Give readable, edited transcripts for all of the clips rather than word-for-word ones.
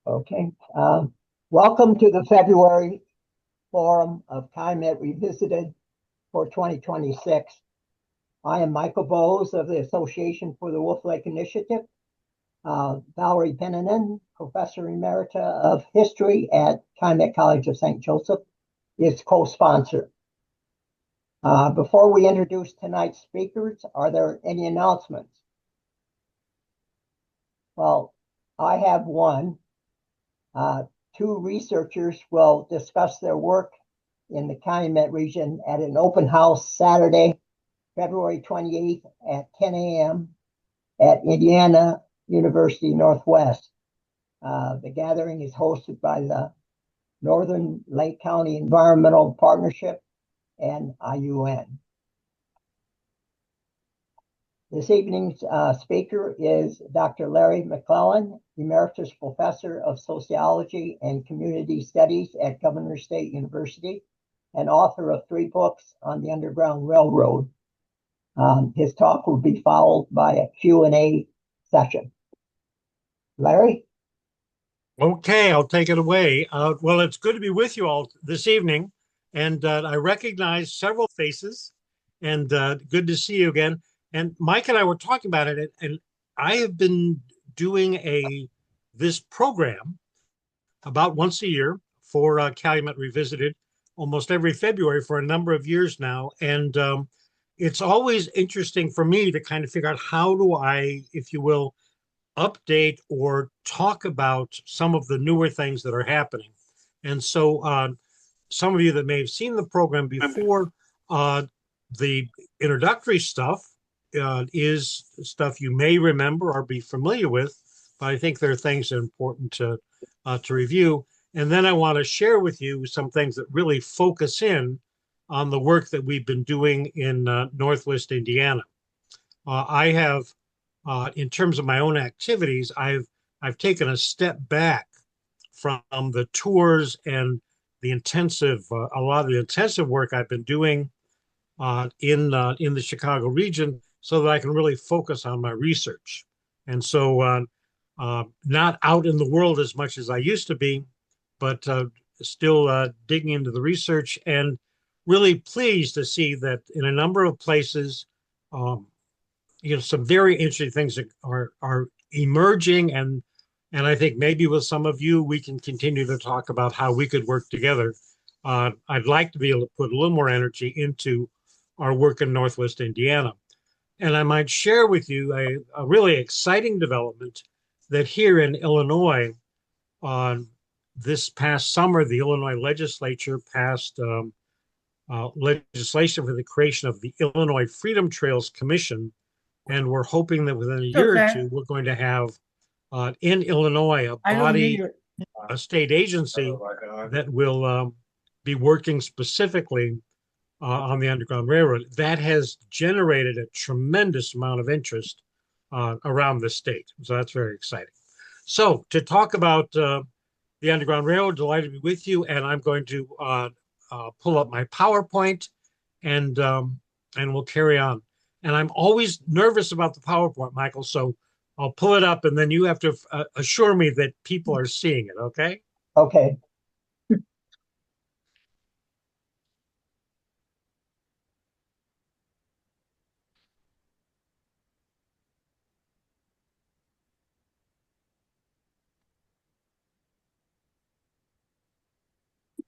Okay. Welcome to the February Forum of Calumet Revisited for 2026. I am Michael Bowes of the Association for the Wolf Lake Initiative. Valerie Pennanen, Professor Emerita of History at Calumet College of St. Joseph, is co-sponsor. Before we introduce tonight's speakers, are there any announcements? Well, I have one. Two researchers will discuss their work in the Calumet region at an open house Saturday, February 28th at 10 a.m. at Indiana University Northwest. The gathering is hosted by the Northern Lake County Environmental Partnership and IUN. This evening's speaker is Dr. Larry McClellan, Emeritus Professor of Sociology and Community Studies at Governor State University and author of 3 books on the Underground Railroad. His talk will be followed by a Q&A session. Larry? Okay, I'll take it away. Well, it's good to be with you all this evening, and I recognize several faces, and good to see you again. And Mike and I were talking about it, and I have been doing this program about once a year for Calumet Revisited, almost every February for a number of years now. And it's always interesting for me to kind of figure out how do I, if you will, update or talk about some of the newer things that are happening. And so some of you that may have seen the program before, the introductory stuff is stuff you may remember or be familiar with, but I think there are things that are important to review. And then I want to share with you some things that really focus in on the work that we've been doing in Northwest Indiana. I have, in terms of my own activities, I've taken a step back from the tours and the intensive, a lot of the intensive work I've been doing in the Chicago region, so that I can really focus on my research. And so not out in the world as much as I used to be, but still digging into the research, and really pleased to see that in a number of places, some very interesting things are emerging, and I think maybe with some of you, we can continue to talk about how we could work together. I'd like to be able to put a little more energy into our work in Northwest Indiana. And I might share with you a really exciting development that here in Illinois, this past summer, the Illinois legislature passed legislation for the creation of the Illinois Freedom Trails Commission. And we're hoping that within a year or two, we're going to have in Illinois a body, a state agency that will be working specifically on the Underground Railroad. That has generated a tremendous amount of interest around the state. So that's very exciting. So to talk about the Underground Railroad, delighted to be with you. And I'm going to pull up my PowerPoint and we'll carry on. And I'm always nervous about the PowerPoint, Michael. So I'll pull it up and then you have to assure me that people are seeing it, okay? Okay.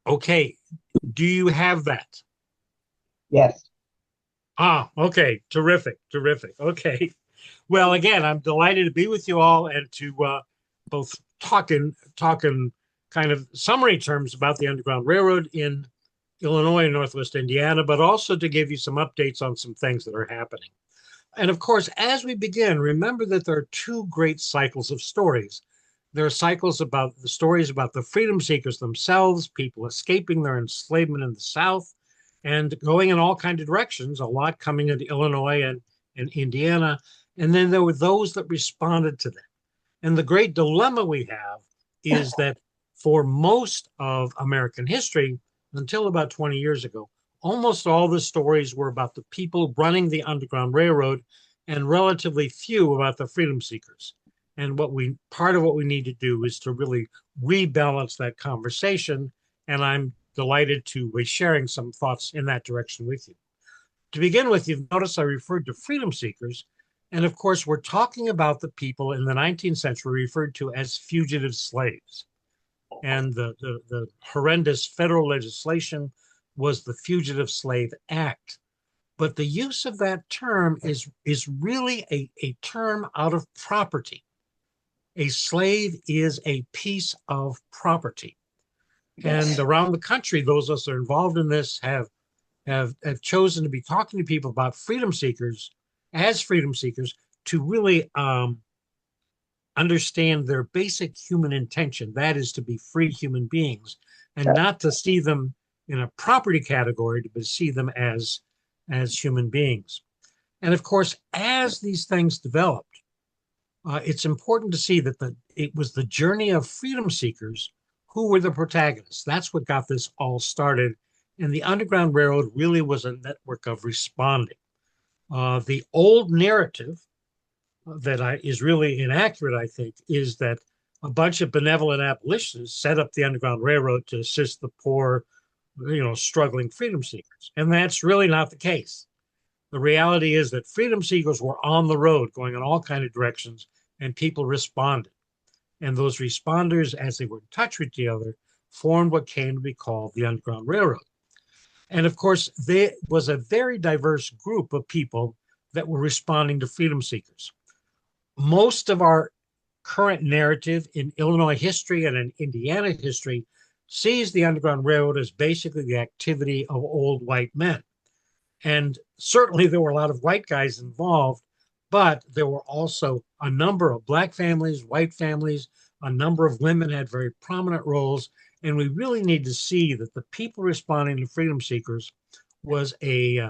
Okay. Do you have that? Yes. Okay. Terrific. Okay. Well, again, I'm delighted to be with you all and to both talk in kind of summary terms about the Underground Railroad in Illinois and Northwest Indiana, but also to give you some updates on some things that are happening. And of course, as we begin, remember that there are 2 great cycles of stories. There are cycles about the stories about the freedom seekers themselves, people escaping their enslavement in the South and going in all kinds of directions, a lot coming into Illinois and Indiana. And then there were those that responded to them. And the great dilemma we have is that for most of American history, until about 20 years ago, almost all the stories were about the people running the Underground Railroad and relatively few about the freedom seekers. And part of what we need to do is to really rebalance that conversation. And I'm delighted to be sharing some thoughts in that direction with you. To begin with, you've noticed I referred to freedom seekers. And of course, we're talking about the people in the 19th century referred to as fugitive slaves. And the horrendous federal legislation was the Fugitive Slave Act. But the use of that term is really a term out of property. A slave is a piece of property. Yes. And around the country, those of us that are involved in this have chosen to be talking to people about freedom seekers as freedom seekers to really understand their basic human intention. That is to be free human beings and not to see them in a property category, but see them as human beings. And of course, as these things developed, it's important to see that it was the journey of freedom seekers who were the protagonists. That's what got this all started. And the Underground Railroad really was a network of responding. The old narrative that is really inaccurate, I think, is that a bunch of benevolent abolitionists set up the Underground Railroad to assist the poor, struggling freedom seekers. And that's really not the case. The reality is that freedom seekers were on the road going in all kinds of directions, and people responded. And those responders, as they were in touch with each other, formed what came to be called the Underground Railroad. And of course, there was a very diverse group of people that were responding to freedom seekers. Most of our current narrative in Illinois history and in Indiana history sees the Underground Railroad as basically the activity of old white men. And certainly there were a lot of white guys involved, but there were also a number of black families, white families, a number of women had very prominent roles. And we really need to see that the people responding to freedom seekers was a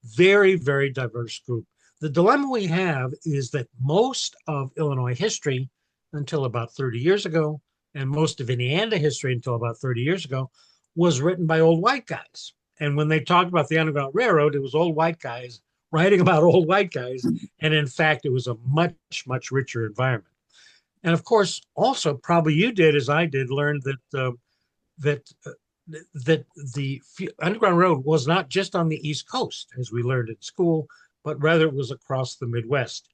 very, very diverse group. The dilemma we have is that most of Illinois history until about 30 years ago, and most of Indiana history until about 30 years ago, was written by old white guys. And when they talked about the Underground Railroad, it was old white guys writing about old white guys. And in fact, it was a much, much richer environment. And of course, also probably you did, as I did, learn that the Underground Railroad was not just on the East Coast, as we learned in school, but rather it was across the Midwest.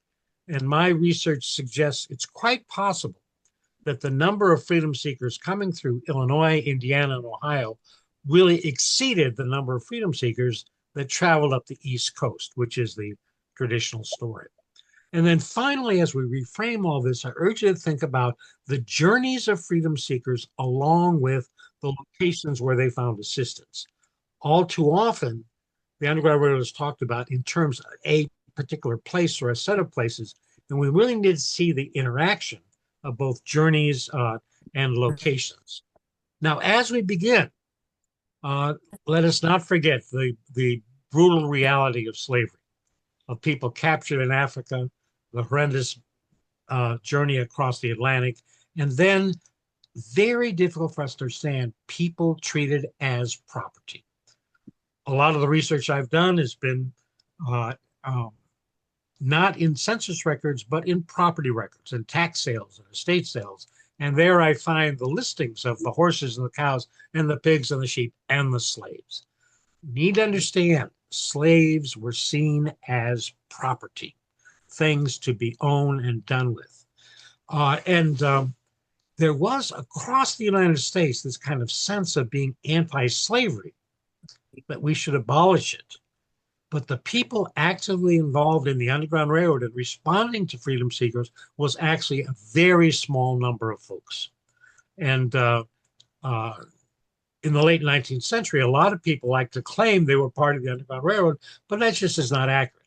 And my research suggests it's quite possible that the number of freedom seekers coming through Illinois, Indiana, and Ohio really exceeded the number of freedom seekers that traveled up the East Coast, which is the traditional story. And then finally, as we reframe all this, I urge you to think about the journeys of freedom seekers along with the locations where they found assistance. All too often, the Underground Railroad is talked about in terms of a particular place or a set of places, and we really need to see the interaction of both journeys and locations. Now, as we begin, let us not forget the brutal reality of slavery, of people captured in Africa, the horrendous journey across the Atlantic, and then very difficult for us to understand people treated as property. A lot of the research I've done has been not in census records, but in property records and tax sales and estate sales. And there I find the listings of the horses and the cows and the pigs and the sheep and the slaves. You need to understand, slaves were seen as property, things to be owned and done with. There was across the United States this kind of sense of being anti-slavery, that we should abolish it. But the people actively involved in the Underground Railroad and responding to freedom seekers was actually a very small number of folks. And in the late 19th century, a lot of people like to claim they were part of the Underground Railroad, but that just is not accurate.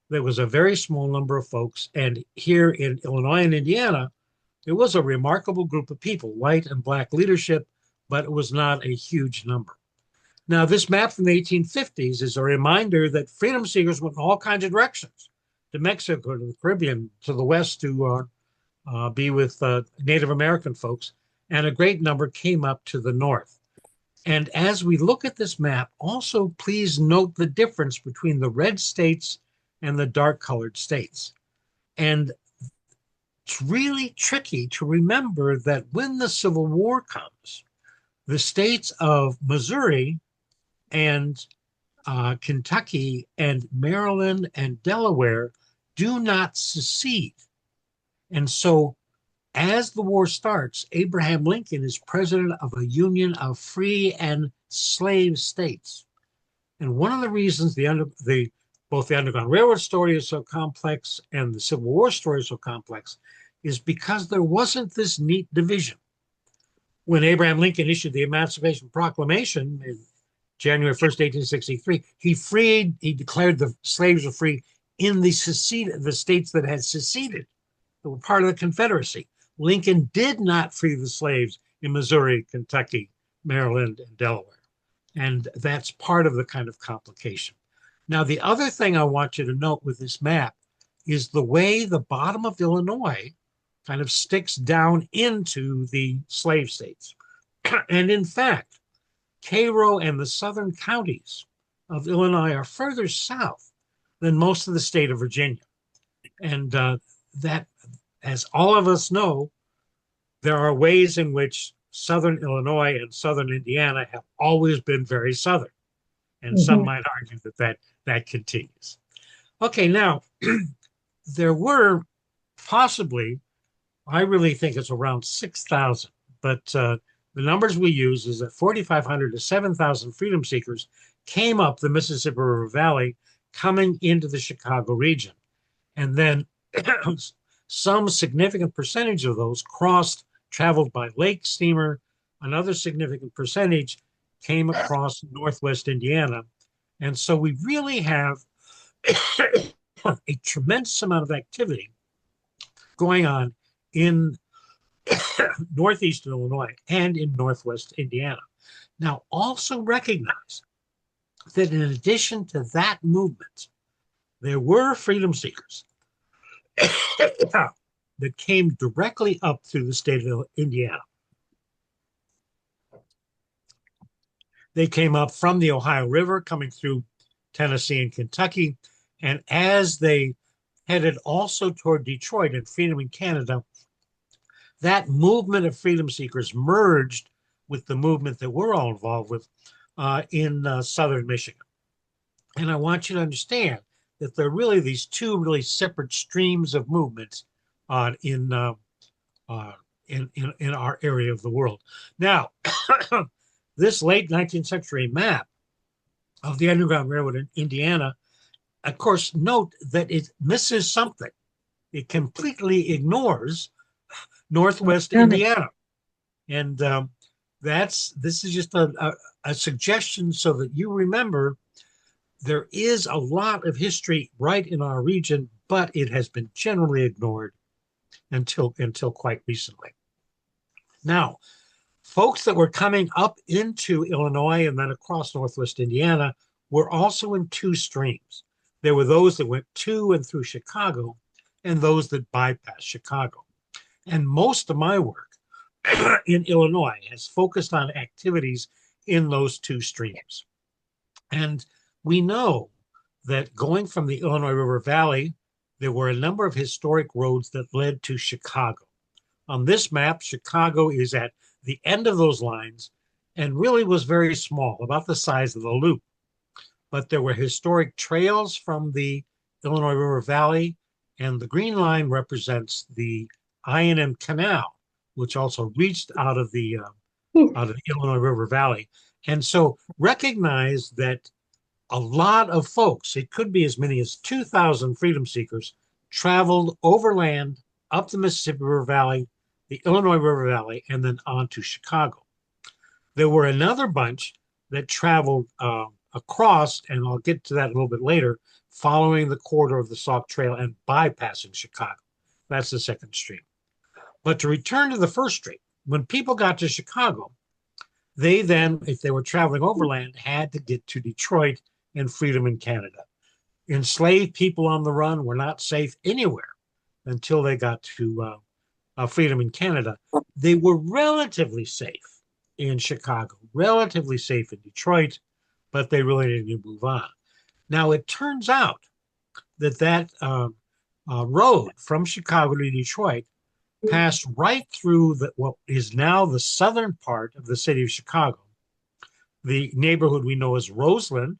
There was a very small number of folks. And here in Illinois and Indiana, it was a remarkable group of people, white and black leadership, but it was not a huge number. Now, this map from the 1850s is a reminder that freedom seekers went in all kinds of directions, to Mexico, to the Caribbean, to the West to be with Native American folks, and a great number came up to the North. And as we look at this map, also please note the difference between the red states and the dark colored states. And it's really tricky to remember that when the Civil War comes, the states of Missouri and Kentucky and Maryland and Delaware do not secede. And so as the war starts, Abraham Lincoln is president of a union of free and slave states. And one of the reasons both the Underground Railroad story is so complex and the Civil War story is so complex is because there wasn't this neat division. When Abraham Lincoln issued the Emancipation Proclamation in January 1st, 1863, he declared the slaves were free in the states that had seceded, that were part of the Confederacy. Lincoln did not free the slaves in Missouri, Kentucky, Maryland, and Delaware. And that's part of the kind of complication. Now, the other thing I want you to note with this map is the way the bottom of Illinois kind of sticks down into the slave states. And in fact, Cairo and the southern counties of Illinois are further south than most of the state of Virginia. And that, as all of us know, there are ways in which southern Illinois and southern Indiana have always been very southern. And some might argue that continues. Okay, now, there were possibly, I really think it's around 6,000, but the numbers we use is that 4,500 to 7,000 freedom seekers came up the Mississippi River Valley coming into the Chicago region. And then some significant percentage of those traveled by lake steamer. Another significant percentage came across Northwest Indiana. And so we really have a tremendous amount of activity going on in Northeast Illinois and in Northwest Indiana. Now, also recognize that in addition to that movement, there were freedom seekers that came directly up through the state of Indiana. They came up from the Ohio River, coming through Tennessee and Kentucky. And as they headed also toward Detroit and freedom in Canada, that movement of freedom seekers merged with the movement that we're all involved with in southern Michigan. And I want you to understand that there are really these two really separate streams of movements in our area of the world. Now, this late 19th century map of the Underground Railroad in Indiana, of course, note that it misses something. It completely ignores Northwest Indiana. And this is just a suggestion so that you remember there is a lot of history right in our region, but it has been generally ignored until quite recently. Now, folks that were coming up into Illinois and then across Northwest Indiana were also in two streams. There were those that went to and through Chicago and those that bypassed Chicago. And most of my work in Illinois has focused on activities in those two streams. And we know that going from the Illinois River Valley, there were a number of historic roads that led to Chicago. On this map, Chicago is at the end of those lines and really was very small, about the size of the loop. But there were historic trails from the Illinois River Valley, and the green line represents the I&M Canal, which also reached out of the Illinois River Valley. And so recognize that a lot of folks, it could be as many as 2,000 freedom seekers, traveled overland up the Mississippi River Valley, the Illinois River Valley, and then on to Chicago. There were another bunch that traveled across, and I'll get to that a little bit later, following the corridor of the Sauk Trail and bypassing Chicago. That's the second stream. But to return to the first stream, when people got to Chicago, they then, if they were traveling overland, had to get to Detroit and freedom in Canada. Enslaved people on the run were not safe anywhere until they got to freedom in Canada. They were relatively safe in Chicago, relatively safe in Detroit, but they really didn't move on. Now, it turns out that road from Chicago to Detroit passed right through what is now the southern part of the city of Chicago. The neighborhood we know as Roseland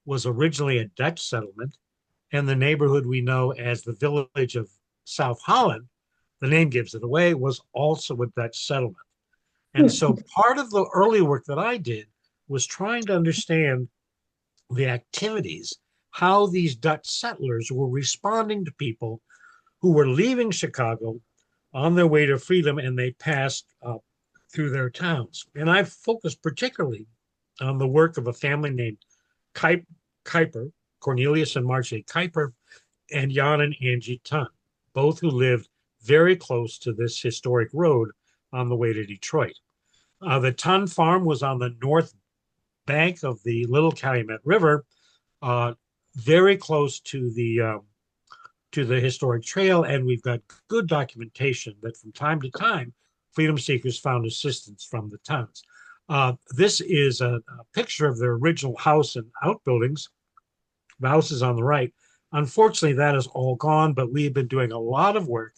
was originally a Dutch settlement, and the neighborhood we know as the village of South Holland, the name gives it away, was also a Dutch settlement. And so part of the early work that I did was trying to understand the activities, how these Dutch settlers were responding to people who were leaving Chicago on their way to freedom, and they passed through their towns. And I've focused particularly on the work of a family named Kuiper, Cornelius and Marcia Kuiper, and Jan and Angie Tunn, both who lived very close to this historic road on the way to Detroit. The Tunn farm was on the north bank of the Little Calumet River, uh, very close to the historic trail, and we've got good documentation that from time to time, freedom seekers found assistance from the Tunns. This is a picture of their original house and outbuildings. The house is on the right. Unfortunately, that is all gone, but we've been doing a lot of work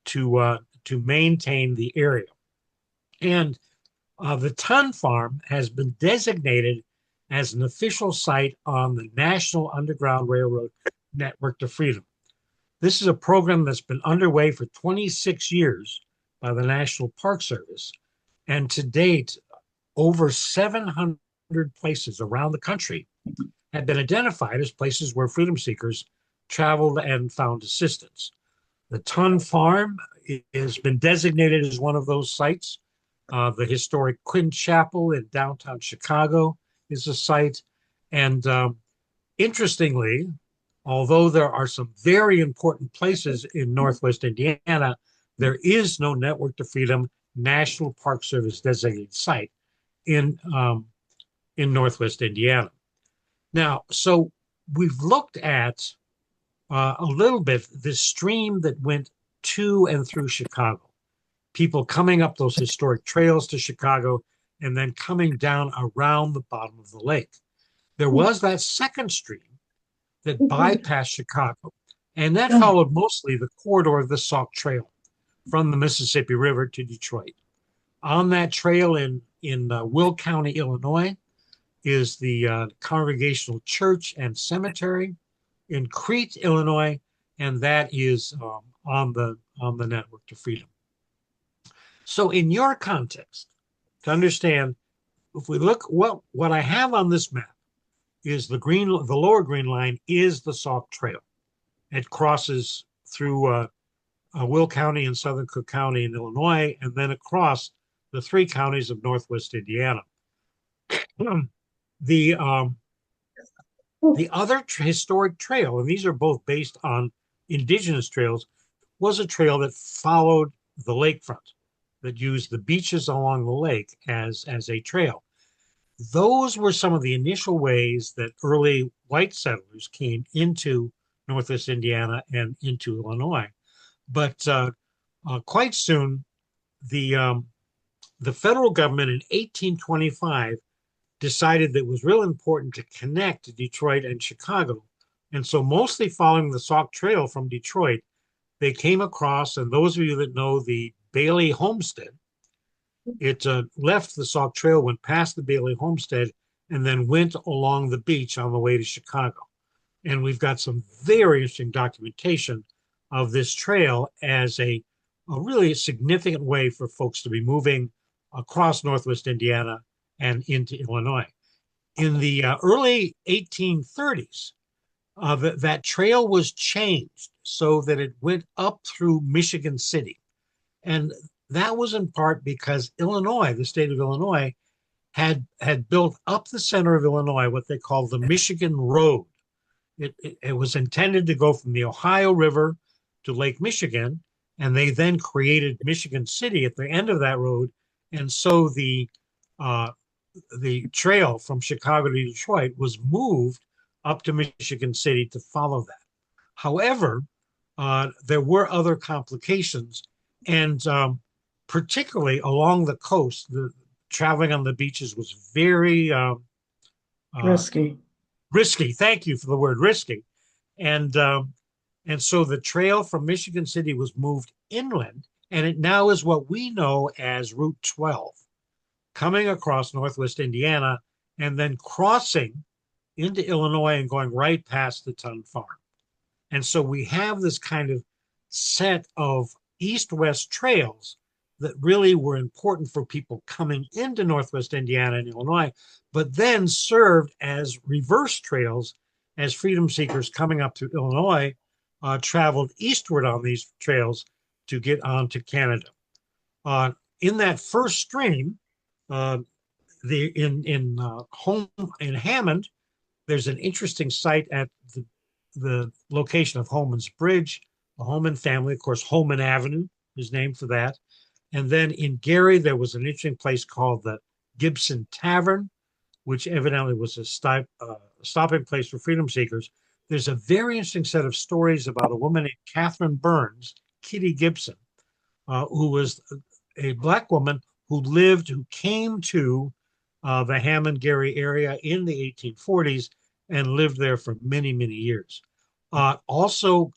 to maintain the area. And the Tunn Farm has been designated as an official site on the National Underground Railroad Network to Freedom. This is a program that's been underway for 26 years by the National Park Service. And to date, over 700 places around the country have been identified as places where freedom seekers traveled and found assistance. The Tunn Farm has been designated as one of those sites. The historic Quinn Chapel in downtown Chicago is a site. And interestingly, although there are some very important places in Northwest Indiana, there is no Network to Freedom National Park Service designated site in Northwest Indiana. Now, so we've looked at a little bit this stream that went to and through Chicago, people coming up those historic trails to Chicago and then coming down around the bottom of the lake. There was that second stream that bypassed Chicago, and that followed mostly the corridor of the Sauk Trail from the Mississippi River to Detroit. On that trail in Will County, Illinois, is the Congregational Church and Cemetery in Crete, Illinois, and that is on the Network to Freedom. So, in your context, to understand, if we look, well, what I have on this map is the lower green line is the Sauk Trail. It crosses through Will County and Southern Cook County in Illinois, and then across the three counties of Northwest Indiana. The other historic trail, and these are both based on indigenous trails, was a trail that followed the lakefront, that used the beaches along the lake as a trail. Those were some of the initial ways that early white settlers came into Northwest Indiana and into Illinois. But quite soon, the federal government in 1825 decided that it was real important to connect Detroit and Chicago. And so mostly following the Sauk Trail from Detroit, they came across, and those of you that know the Bailey Homestead, it left the Sauk Trail, went past the Bailey Homestead, and then went along the beach on the way to Chicago. And we've got some very interesting documentation of this trail as a really significant way for folks to be moving across Northwest Indiana and into Illinois. In the early 1830s, that trail was changed so that it went up through Michigan City. And that was in part because Illinois, the state of Illinois, had built up the center of Illinois what they called the Michigan Road. It was intended to go from the Ohio River to Lake Michigan, and they then created Michigan City at the end of that road. And so the trail from Chicago to Detroit was moved up to Michigan City to follow that. However, there were other complications, and particularly along the coast, traveling on the beaches was very risky. Risky. Thank you for the word risky. And so the trail from Michigan City was moved inland, and it now is what we know as Route 12, coming across Northwest Indiana and then crossing into Illinois and going right past the Ton Farm. And so we have this kind of set of east-west trails that really were important for people coming into Northwest Indiana and Illinois, but then served as reverse trails as freedom seekers coming up to Illinois traveled eastward on these trails to get on to Canada. In that first stream, in Hammond, there's an interesting site at the location of Holman's Bridge, the Holman family. Of course, Holman Avenue is named for that. And then in Gary, there was an interesting place called the Gibson Tavern, which evidently was a stopping place for freedom seekers. There's a very interesting set of stories about a woman named Catherine Burns, Kitty Gibson, who was a Black woman who came to the Hammond-Gary area in the 1840s and lived there for many, many years. Also,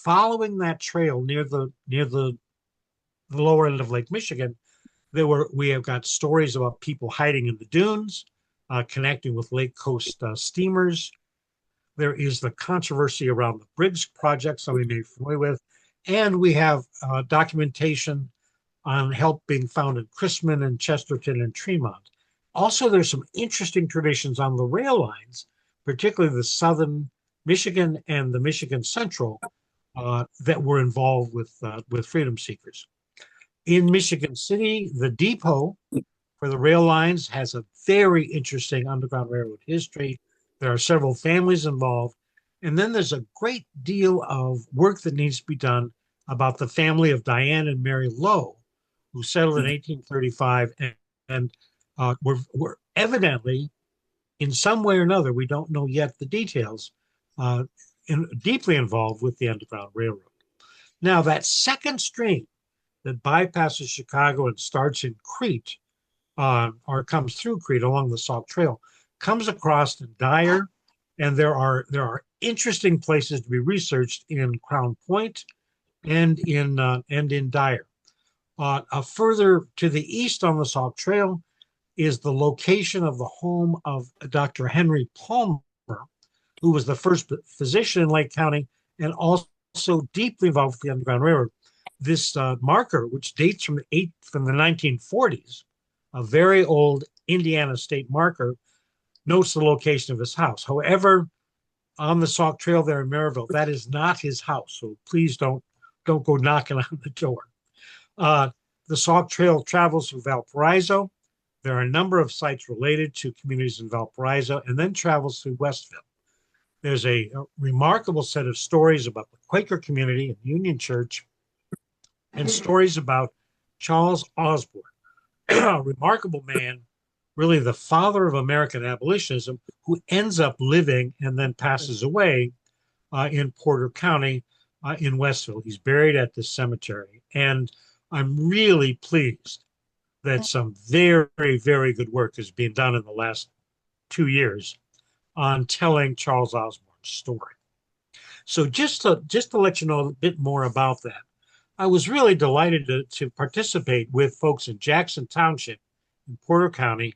following that trail near the lower end of Lake Michigan, we have got stories about people hiding in the dunes, connecting with Lake Coast steamers. There is the controversy around the Briggs Project, some of you may be familiar with, and we have documentation on help being found in Chrisman and Chesterton and Tremont. Also, there's some interesting traditions on the rail lines, particularly the Southern Michigan and the Michigan Central, that were involved with freedom seekers. In Michigan City, the depot for the rail lines has a very interesting Underground Railroad history. There are several families involved. And then there's a great deal of work that needs to be done about the family of Diane and Mary Lowe, who settled in 1835 and were evidently, in some way or another, we don't know yet the details, deeply involved with the Underground Railroad. Now, that second stream that bypasses Chicago and starts in Crete, or comes through Crete along the Sauk Trail, comes across in Dyer, and there are interesting places to be researched in Crown Point and in Dyer. Further to the east on the Sauk Trail is the location of the home of Dr. Henry Palmer, who was the first physician in Lake County and also deeply involved with the Underground Railroad. This marker, which dates from the 1940s, a very old Indiana state marker, notes the location of his house. However, on the Sauk Trail there in Maryville, that is not his house. So please don't go knocking on the door. The Sauk Trail travels through Valparaiso. There are a number of sites related to communities in Valparaiso, and then travels through Westville. There's a remarkable set of stories about the Quaker community and Union Church, and stories about Charles Osborne, a remarkable man, really the father of American abolitionism, who ends up living and then passes away in Porter County in Westville. He's buried at this cemetery. And I'm really pleased that some very, very good work is being done in the last 2 years on telling Charles Osborne's story. So just to let you know a bit more about that, I was really delighted to participate with folks in Jackson Township in Porter County.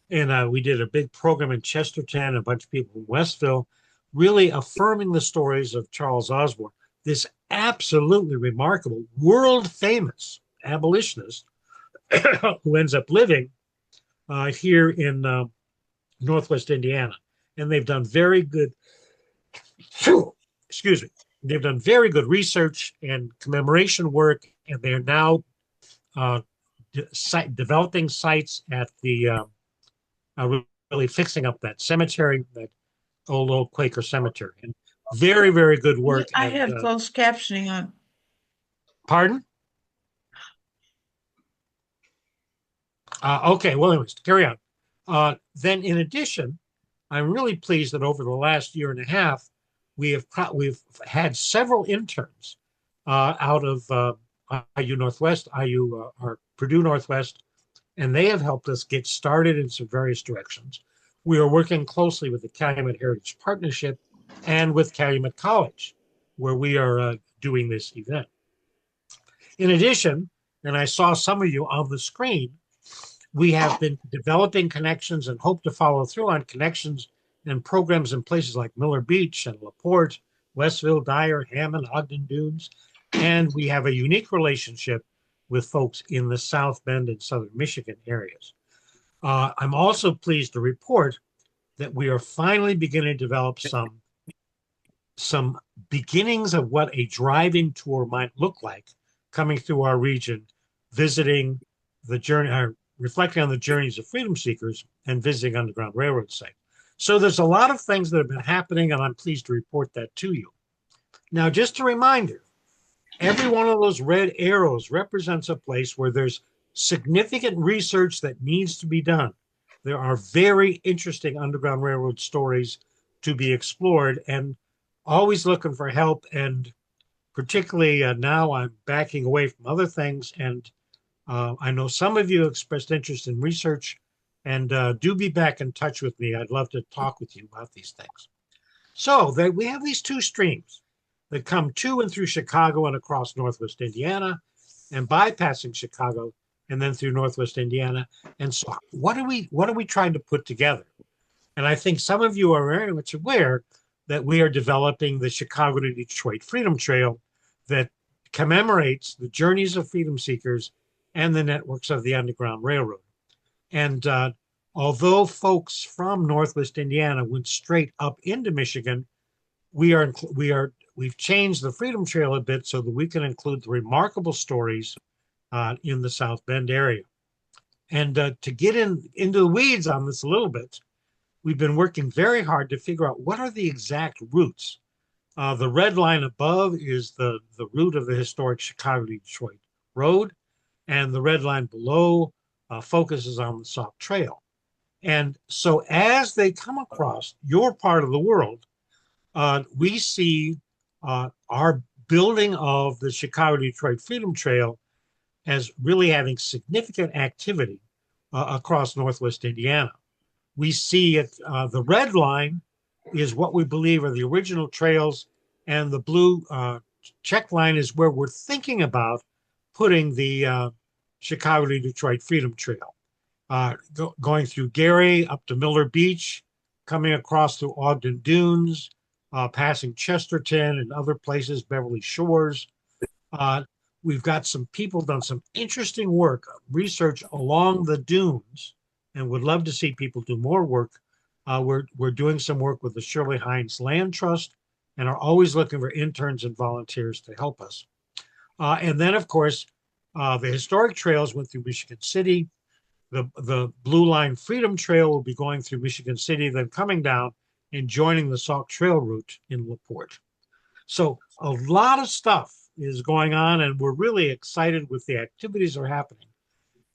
And we did a big program in Chesterton, a bunch of people in Westville, really affirming the stories of Charles Osborne, this absolutely remarkable, world famous abolitionist who ends up living here in Northwest Indiana. And they've done very good, excuse me, they've done very good research and commemoration work, and they're now developing sites at the, really fixing up that cemetery, that old Quaker cemetery. And very, very good work. I have closed captioning on. Pardon? Okay, well, anyways, carry on. Then in addition, I'm really pleased that over the last year and a half, we've had several interns out of IU Northwest, or Purdue Northwest, and they have helped us get started in some various directions. We are working closely with the Calumet Heritage Partnership and with Calumet College, where we are doing this event. In addition, and I saw some of you on the screen, we have been developing connections and hope to follow through on connections and programs in places like Miller Beach and LaPorte, Westville, Dyer, Hammond, Ogden Dunes. And we have a unique relationship with folks in the South Bend and Southern Michigan areas. I'm also pleased to report that we are finally beginning to develop some beginnings of what a driving tour might look like coming through our region, visiting the journey, reflecting on the journeys of freedom seekers and visiting Underground Railroad site. So there's a lot of things that have been happening, and I'm pleased to report that to you. Now, just a reminder, every one of those red arrows represents a place where there's significant research that needs to be done. There are very interesting Underground Railroad stories to be explored, and always looking for help. And particularly now I'm backing away from other things. And I know some of you expressed interest in research, and do be back in touch with me. I'd love to talk with you about these things. So we have these two streams that come to and through Chicago and across Northwest Indiana, and bypassing Chicago and then through Northwest Indiana. And so what are we trying to put together? And I think some of you are very much aware that we are developing the Chicago to Detroit Freedom Trail that commemorates the journeys of freedom seekers and the networks of the Underground Railroad. And although folks from Northwest Indiana went straight up into Michigan, we've changed the Freedom Trail a bit so that we can include the remarkable stories in the South Bend area. And to get into the weeds on this a little bit, we've been working very hard to figure out what are the exact routes. The red line above is the route of the historic Chicago to Detroit Road, and the red line below focuses on the Sauk Trail. And so as they come across your part of the world, we see our building of the Chicago to Detroit Freedom Trail as really having significant activity across Northwest Indiana. We see it, the red line is what we believe are the original trails, and the blue check line is where we're thinking about putting the Chicago to Detroit Freedom Trail. Going through Gary up to Miller Beach, coming across through Ogden Dunes, passing Chesterton and other places, Beverly Shores. We've got some people done some interesting work, research along the dunes, and would love to see people do more work. We're doing some work with the Shirley Hines Land Trust and are always looking for interns and volunteers to help us. And then, of course, the historic trails went through Michigan City. The Blue Line Freedom Trail will be going through Michigan City, then coming down and joining the Sauk Trail route in LaPorte. So a lot of stuff is going on, and we're really excited with the activities that are happening.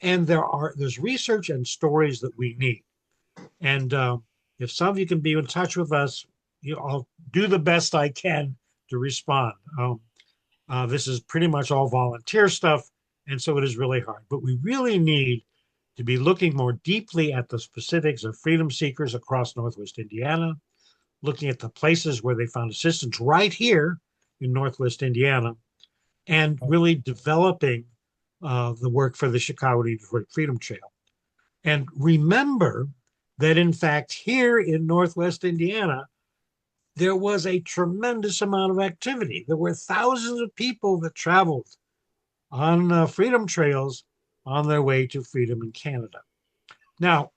And there's research and stories that we need. And if some of you can be in touch with us, I'll do the best I can to respond. This is pretty much all volunteer stuff, and so it is really hard. But we really need to be looking more deeply at the specifics of freedom seekers across Northwest Indiana, looking at the places where they found assistance right here in Northwest Indiana, and really developing the work for the Chicago to Detroit Freedom Trail. And remember that, in fact, here in Northwest Indiana, there was a tremendous amount of activity. There were thousands of people that traveled on freedom trails on their way to freedom in Canada. Now,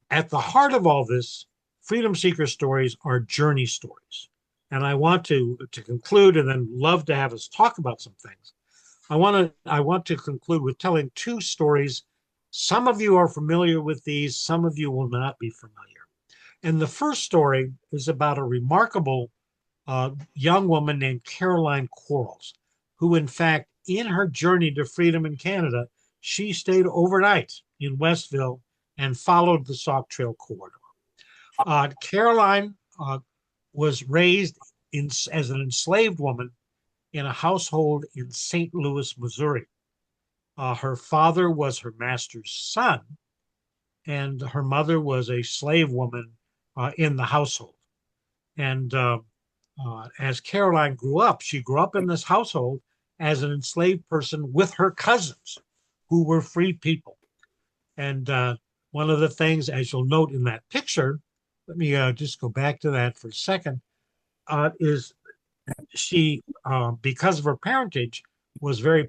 at the heart of all this, freedom seeker stories are journey stories. And I want to conclude, and then love to have us talk about some things. I want to conclude with telling two stories. Some of you are familiar with these, some of you will not be familiar. And the first story is about a remarkable young woman named Caroline Quarles, who, in fact, in her journey to freedom in Canada, she stayed overnight in Westville and followed the Sauk Trail corridor. Caroline was raised as an enslaved woman in a household in St. Louis, Missouri. Her father was her master's son, and her mother was a slave woman in the household. And as Caroline grew up, she grew up in this household, as an enslaved person with her cousins who were free people. And one of the things, as you'll note in that picture, let me just go back to that for a second, is she, because of her parentage, was very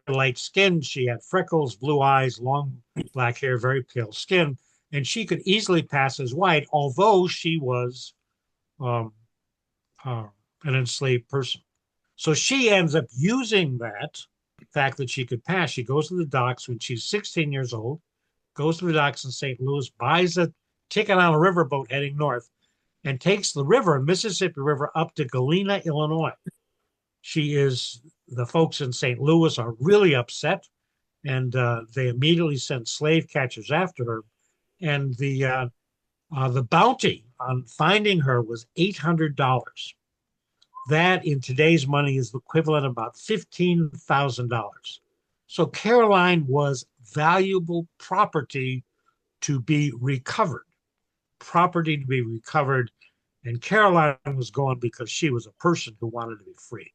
light skinned. She had freckles, blue eyes, long black hair, very pale skin, and she could easily pass as white, although she was um, uh, an enslaved person. So she ends up using that fact that she could pass. She goes to the docks when she's 16 years old, goes to the docks in St. Louis, buys a ticket on a riverboat heading north, and takes the river, Mississippi River, up to Galena, Illinois. The folks in St. Louis are really upset, and they immediately send slave catchers after her. And the bounty on finding her was $800. That in today's money is the equivalent of about $15,000. So Caroline was valuable property to be recovered, And Caroline was going because she was a person who wanted to be free.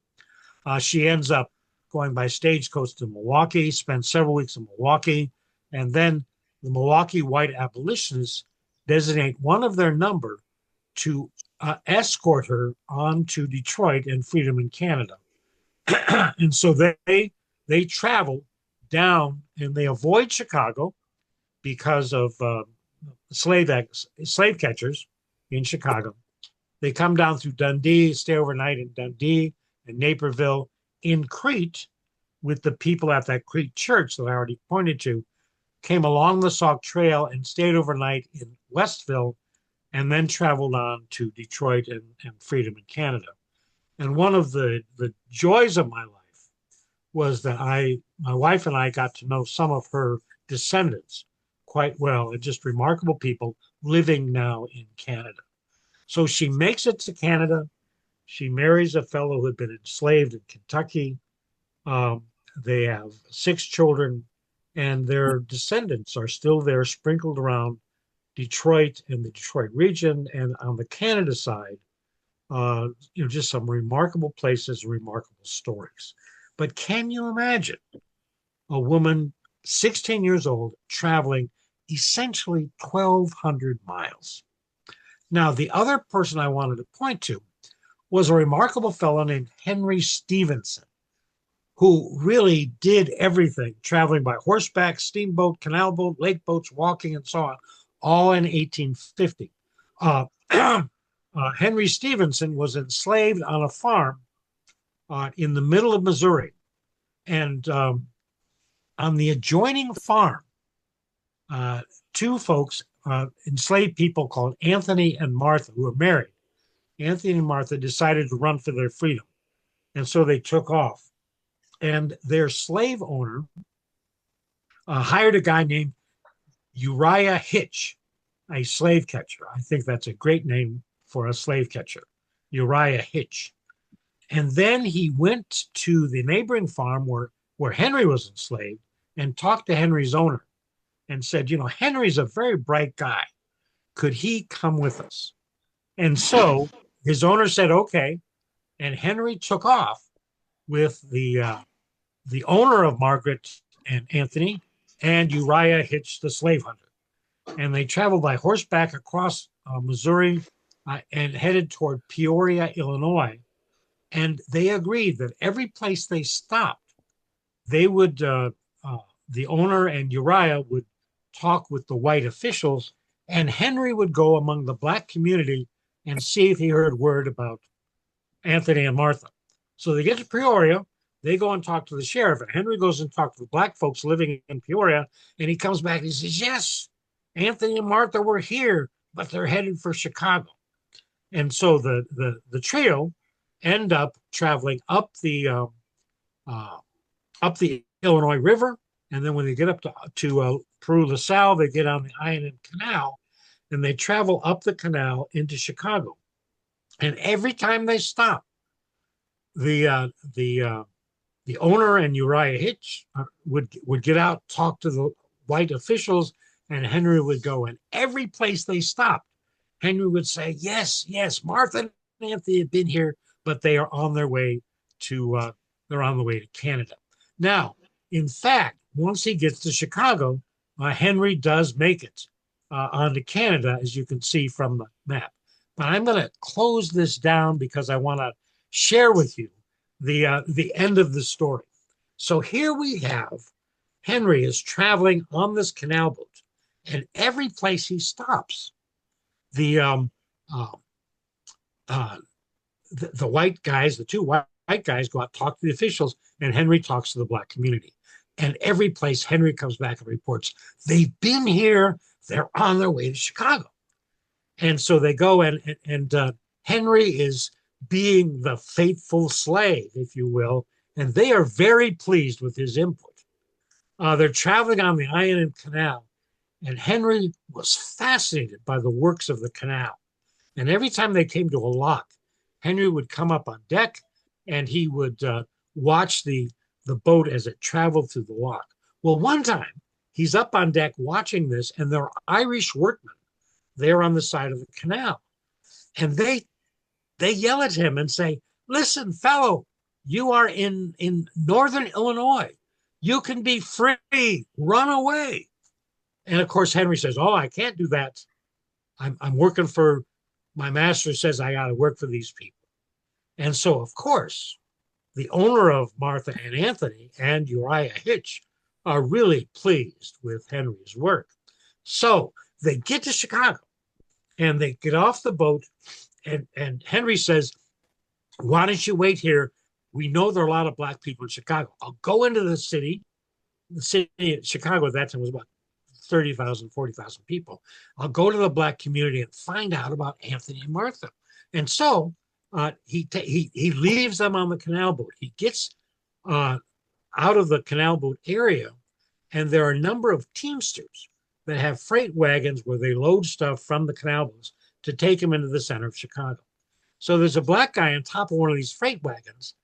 She ends up going by stagecoach to Milwaukee, spends several weeks in Milwaukee, and then the Milwaukee white abolitionists designate one of their number to escort her on to Detroit and freedom in Canada. And so they travel down and they avoid Chicago because of slave catchers in Chicago. They come down through Dundee, stay overnight in Dundee and Naperville, in Crete with the people at that Crete church that I already pointed to, came along the Sauk Trail and stayed overnight in Westville, and then traveled on to Detroit and freedom in Canada. And one of the joys of my life was that my wife and I got to know some of her descendants quite well, and just remarkable people living now in Canada. So she makes it to Canada. She marries a fellow who had been enslaved in Kentucky. They have 6 children, and their descendants are still there, sprinkled around Detroit and the Detroit region. And on the Canada side, just some remarkable places, remarkable stories. But can you imagine a woman 16 years old traveling essentially 1,200 miles? Now, the other person I wanted to point to was a remarkable fellow named Henry Stevenson, who really did everything, traveling by horseback, steamboat, canal boat, lake boats, walking, and so on, all in 1850. Henry Stevenson was enslaved on a farm in the middle of Missouri. And on the adjoining farm, 2 folks, enslaved people called Anthony and Martha, who were married. Anthony and Martha decided to run for their freedom. And so they took off. And their slave owner hired a guy named Uriah Hitch, a slave catcher. I think that's a great name for a slave catcher, Uriah Hitch. And then he went to the neighboring farm where Henry was enslaved and talked to Henry's owner and said, Henry's a very bright guy. Could he come with us? And so his owner said, okay. And Henry took off with the owner of Margaret and Anthony and Uriah Hitch, the slave hunter. And they traveled by horseback across Missouri and headed toward Peoria, Illinois. And they agreed that every place they stopped, they would, the owner and Uriah would talk with the white officials, and Henry would go among the black community and see if he heard word about Anthony and Martha. So they get to Peoria, they go and talk to the sheriff, and Henry goes and talks to the black folks living in Peoria, and he comes back and he says, yes, Anthony and Martha were here, but they're headed for Chicago. And so the trio end up traveling up the Illinois River, and then when they get up to Peru LaSalle, they get on the Iron Canal, and they travel up the canal into Chicago. And every time they stop, the owner and Uriah Hitch would get out, talk to the white officials, and Henry would go. And every place they stopped, Henry would say, yes, Martha and Anthony have been here, but they are on their way to they're on the way to Canada. Now, in fact, once he gets to Chicago, Henry does make it onto Canada, as you can see from the map. But I'm going to close this down because I want to share with you the end of the story. So here we have Henry is traveling on this canal boat, and every place he stops, the the white guys, the two white guys, go out, talk to the officials, and Henry talks to the black community. And every place Henry comes back and reports, they've been here, they're on their way to Chicago. And so they go, and Henry is being the faithful slave, if you will, and they are very pleased with his input. They're traveling on the Iron Canal, and Henry was fascinated by the works of the canal. And every time they came to a lock, Henry would come up on deck and he would watch the boat as it traveled through the lock. Well, one time he's up on deck watching this, and there are Irish workmen there on the side of the canal. And they yell at him and say, "Listen, fellow, you are in northern Illinois. You can be free, run away." And of course, Henry says, "Oh, I can't do that. I'm working for, my master says I got to work for these people." And so, of course, the owner of Martha and Anthony and Uriah Hitch are really pleased with Henry's work. So they get to Chicago and they get off the boat, and Henry says, "Why don't you wait here? We know there are a lot of black people in Chicago. I'll go into the city." The city of Chicago at that time was about 30,000, 40,000 people. "I'll go to the black community and find out about Anthony and Martha." And so he leaves them on the canal boat. He gets out of the canal boat area, and there are a number of teamsters that have freight wagons where they load stuff from the canal boats to take them into the center of Chicago. So there's a black guy on top of one of these freight wagons,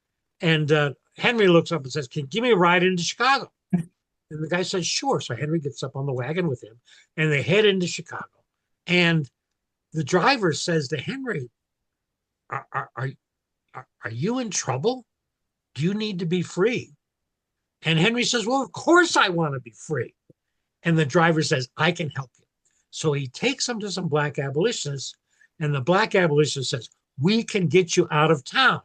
and Henry looks up and says, "Can you give me a ride into Chicago?" And the guy says, "Sure." So Henry gets up on the wagon with him, and they head into Chicago. And the driver says to Henry, are you in trouble? Do you need to be free?" And Henry says, "Well, of course I want to be free." And the driver says, "I can help you." So he takes him to some black abolitionists, and the black abolitionist says, "We can get you out of town,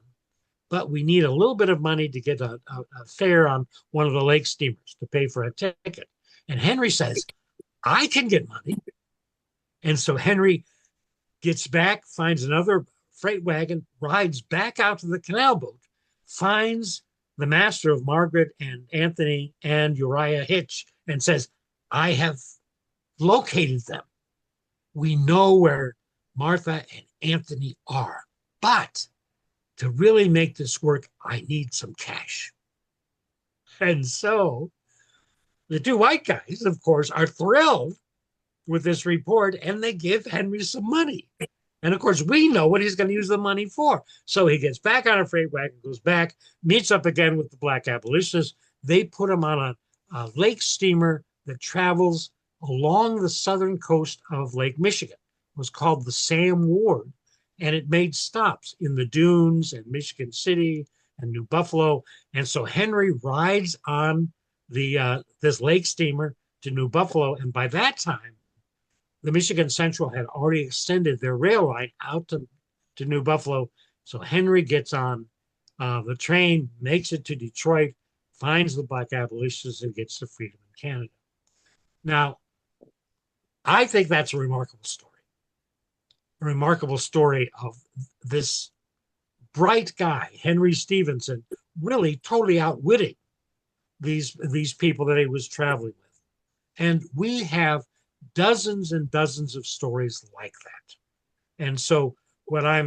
but we need a little bit of money to get a fare on one of the lake steamers to pay for a ticket." And Henry says, "I can get money." And so Henry gets back, finds another freight wagon, rides back out to the canal boat, finds the master of Margaret and Anthony and Uriah Hitch, and says, "I have located them. We know where Martha and Anthony are, but to really make this work, I need some cash." And so the two white guys, of course, are thrilled with this report, and they give Henry some money. And of course, we know what he's going to use the money for. So he gets back on a freight wagon, goes back, meets up again with the black abolitionists. They put him on a lake steamer that travels along the southern coast of Lake Michigan. It was called the Sam Ward, and it made stops in the Dunes and Michigan City and New Buffalo. And so Henry rides on this lake steamer to New Buffalo, and by that time, the Michigan Central had already extended their rail line out to New Buffalo. So Henry gets on the train, makes it to Detroit, finds the black abolitionists, and gets to freedom in Canada. Now, I think that's a remarkable story of this bright guy, Henry Stevenson, really totally outwitting these people that he was traveling with. And we have dozens and dozens of stories like that. And so what I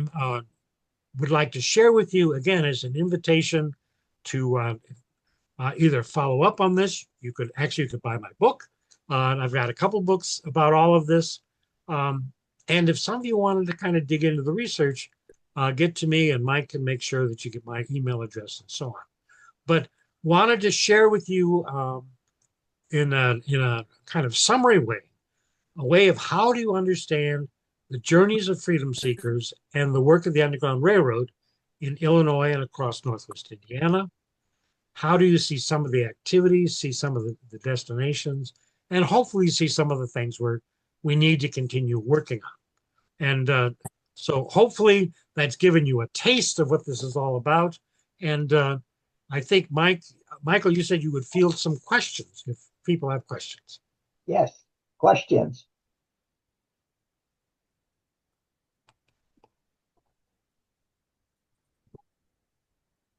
would like to share with you, again, is an invitation to either follow up on this. You could buy my book. I've got a couple books about all of this. And if some of you wanted to kind of dig into the research, get to me, and Mike can make sure that you get my email address and so on. But wanted to share with you in a kind of summary way, a way of how do you understand the journeys of freedom seekers and the work of the Underground Railroad in Illinois and across Northwest Indiana. How do you see some of the activities, see some of the destinations, and hopefully see some of the things where we need to continue working on. And so hopefully that's given you a taste of what this is all about. And I think, Michael, you said you would field some questions if people have questions. Yes, questions.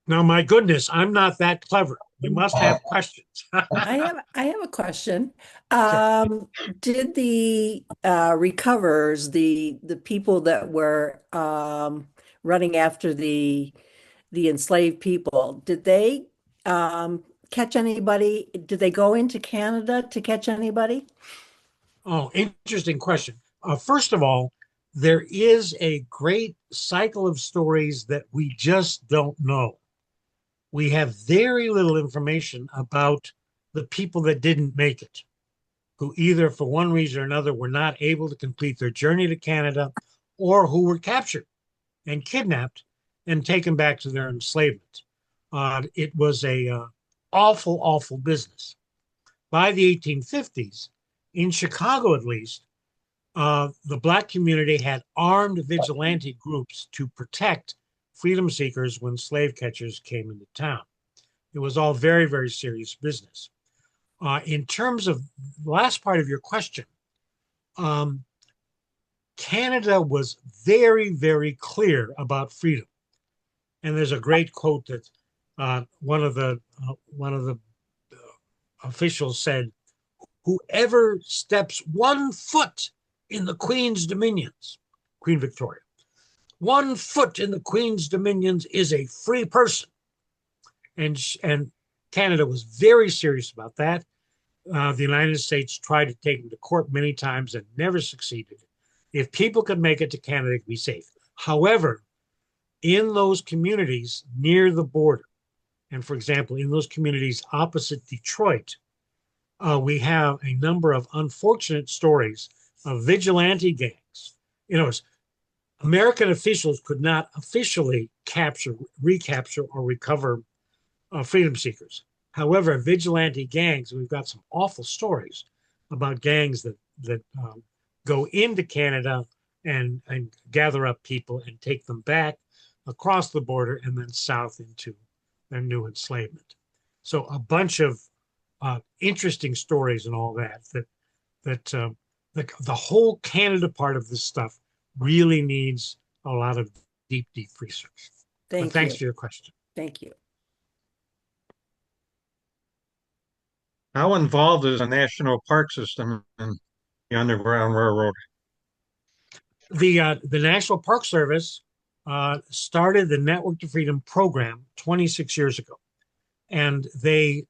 Now, my goodness, I'm not that clever. You must have questions. I have a question. Sure. Did the recovers, the people that were running after the enslaved people, did they catch anybody? Did they go into Canada to catch anybody? Oh, interesting question. First of all, there is a great cycle of stories that we just don't know. We have very little information about the people that didn't make it, who either for one reason or another were not able to complete their journey to Canada, or who were captured and kidnapped and taken back to their enslavement. It was a awful, awful business. By the 1850s, in Chicago at least, the Black community had armed vigilante groups to protect freedom seekers when slave catchers came into town. It was all very, very serious business. In terms of the last part of your question, Canada was very, very clear about freedom. And there's a great quote that one of the officials said, "Whoever steps 1 foot in the Queen's dominions," Queen Victoria, "1 foot in the Queen's dominions is a free person." And Canada was very serious about that. The United States tried to take them to court many times and never succeeded. If people could make it to Canada, it could be safe. However, in those communities near the border, and for example, in those communities opposite Detroit, we have a number of unfortunate stories of vigilante gangs. You know, American officials could not officially capture, recapture, or recover freedom seekers. However, vigilante gangs, we've got some awful stories about gangs that go into Canada and gather up people and take them back across the border and then south into their new enslavement. So a bunch of interesting stories and all that the whole Canada part of this stuff really needs a lot of deep, deep research. But thanks for your question. Thank you. How involved is the National Park System in the Underground Railroad? The National Park Service started the Network to Freedom program 26 years ago. And they,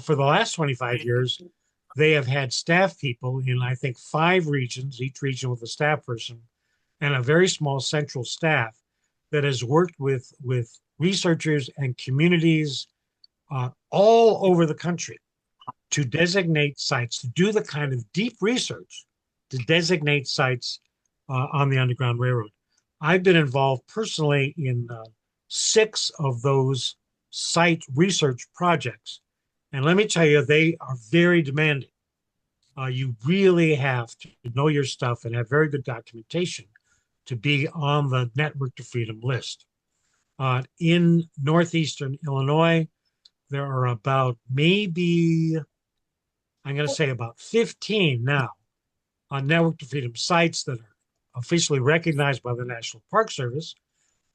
for the last 25 years, they have had staff people in, I think, 5 regions, each region with a staff person, and a very small central staff that has worked with researchers and communities all over the country to designate sites, to do the kind of deep research to designate sites on the Underground Railroad. I've been involved personally in 6 of those site research projects. And let me tell you, they are very demanding. You really have to know your stuff and have very good documentation to be on the Network to Freedom list. In Northeastern Illinois, there are about maybe, I'm going to say about 15 now on Network to Freedom sites that are officially recognized by the National Park Service.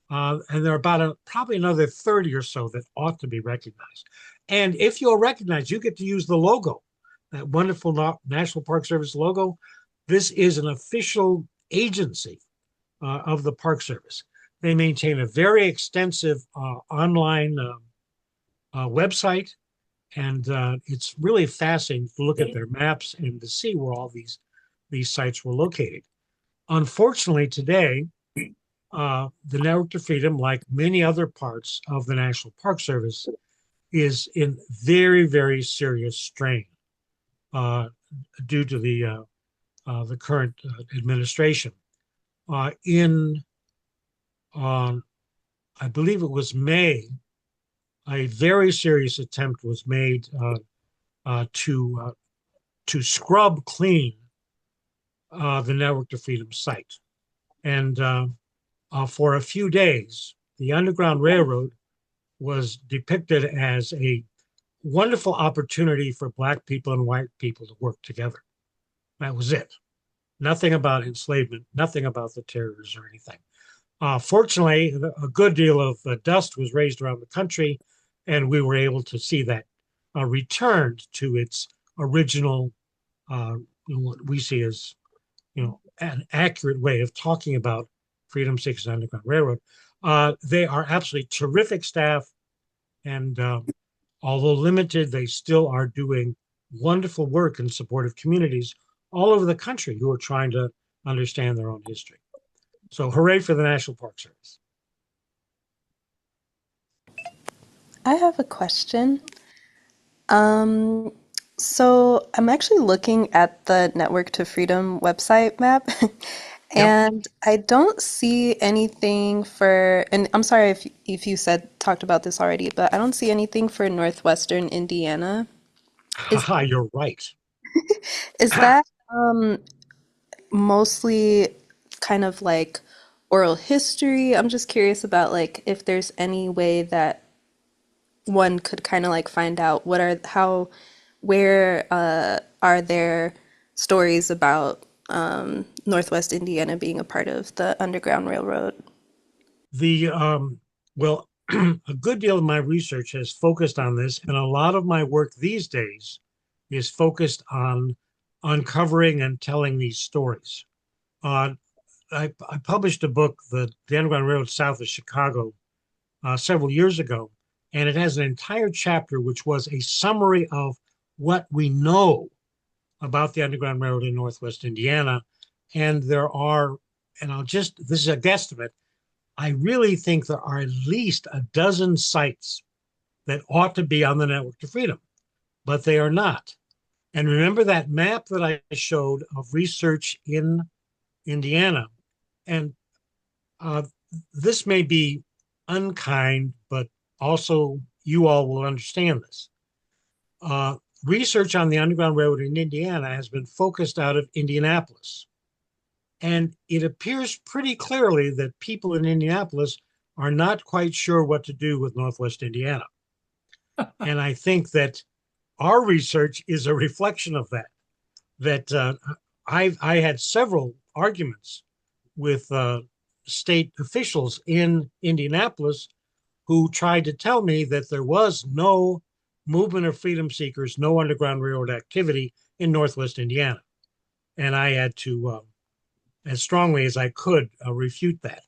And there are about probably another 30 or so that ought to be recognized. And if you're recognized, you get to use the logo, that wonderful National Park Service logo. This is an official agency of the Park Service. They maintain a very extensive online website, and it's really fascinating to look at their maps and to see where all these sites were located. Unfortunately, today, the Network to Freedom, like many other parts of the National Park Service, is in very, very serious strain due to the current administration. I believe it was May a very serious attempt was made to scrub clean the Network to Freedom site. And for a few days, the Underground Railroad was depicted as a wonderful opportunity for Black people and white people to work together. That was it. Nothing about enslavement, nothing about the terrors or anything. Fortunately, a good deal of dust was raised around the country, and we were able to see that returned to its original, what we see as, an accurate way of talking about Freedom Seekers and Underground Railroad. They are absolutely terrific staff, and although limited, they still are doing wonderful work in support of communities all over the country who are trying to understand their own history. So hooray for the National Park Service. I have a question. Um, so I'm actually looking at the Network to Freedom website map, Yep. and I don't see anything for, and I'm sorry if you talked about this already, but I don't see anything for Northwestern Indiana. Is Haha, you're right. is that mostly kind of like oral history? I'm just curious about like if there's any way that one could kind of like find out where are there stories about Northwest Indiana being a part of the Underground Railroad? The well, a good deal of my research has focused on this, and a lot of my work these days is focused on uncovering and telling these stories. Uh, I published a book, the Underground Railroad South of Chicago, several years ago, and it has an entire chapter which was a summary of what we know about the Underground Railroad in Northwest Indiana. And this is a guesstimate, I really think there are at least a dozen sites that ought to be on the Network to Freedom, but they are not. And remember that map that I showed of research in Indiana? And this may be unkind, but also you all will understand this. Research on the Underground Railroad in Indiana has been focused out of Indianapolis. And it appears pretty clearly that people in Indianapolis are not quite sure what to do with Northwest Indiana. And I think that our research is a reflection of that. That I had several arguments with state officials in Indianapolis who tried to tell me that there was no movement of freedom seekers, no Underground Railroad activity in Northwest Indiana. And I had to, as strongly as I could, refute that.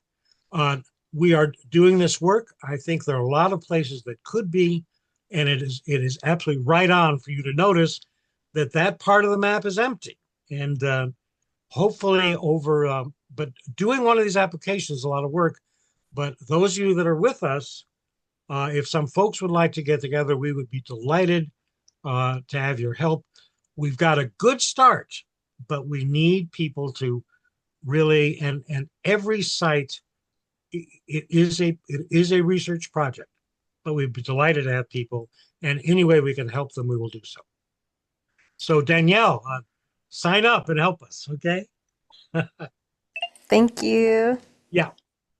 We are doing this work. I think there are a lot of places that could be, and it is absolutely right on for you to notice that part of the map is empty. And hopefully but doing one of these applications is a lot of work. But those of you that are with us, if some folks would like to get together, we would be delighted to have your help. We've got a good start, but we need people to really, and every site, it is a research project, but we'd be delighted to have people, and any way we can help them, we will do so. So Danielle, sign up and help us, okay? Thank you. Yeah.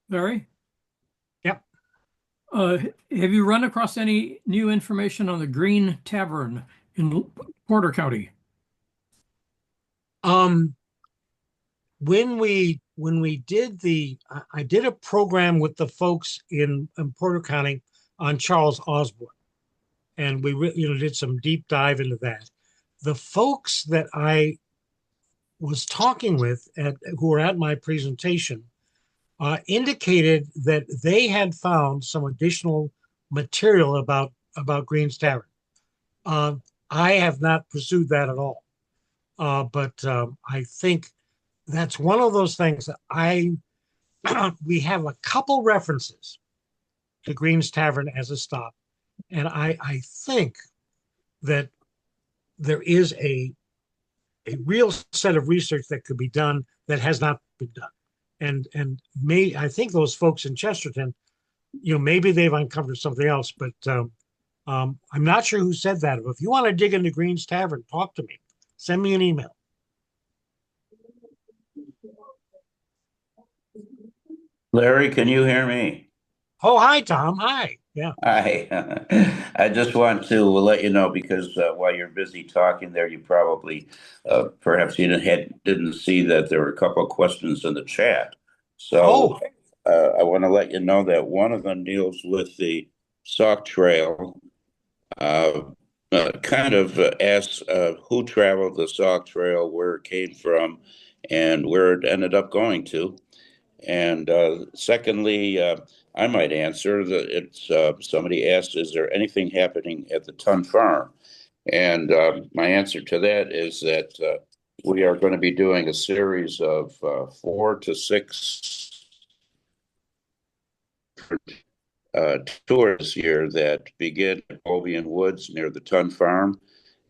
Larry? Yep. Have you run across any new information on the Green Tavern in Porter County? When we did I did a program with the folks in Porter County on Charles Osborne, and we did some deep dive into that. The folks that I was talking with who were at my presentation indicated that they had found some additional material about Green's Tavern. I have not pursued that at all, but I think that's one of those things that we have a couple references to Green's Tavern as a stop, and I think that there is a real set of research that could be done that has not been done. And I think those folks in Chesterton maybe they've uncovered something else, but I'm not sure who said that. But if you want to dig into Green's Tavern, talk to me. Send me an email. Larry, can you hear me? Oh, hi, Tom. Hi. Yeah. Hi. I just want to let you know because while you're busy talking there, you probably perhaps you didn't see that there were a couple of questions in the chat. So Oh, I want to let you know that one of them deals with the Sauk Trail. Uh, kind of asks who traveled the Sauk Trail, where it came from, and where it ended up going to. And secondly, I might answer that it's somebody asked, is there anything happening at the Ton Farm? And my answer to that is that we are going to be doing a series of 4 to 6 tours this year that begin at Bovian Woods near the Ton Farm,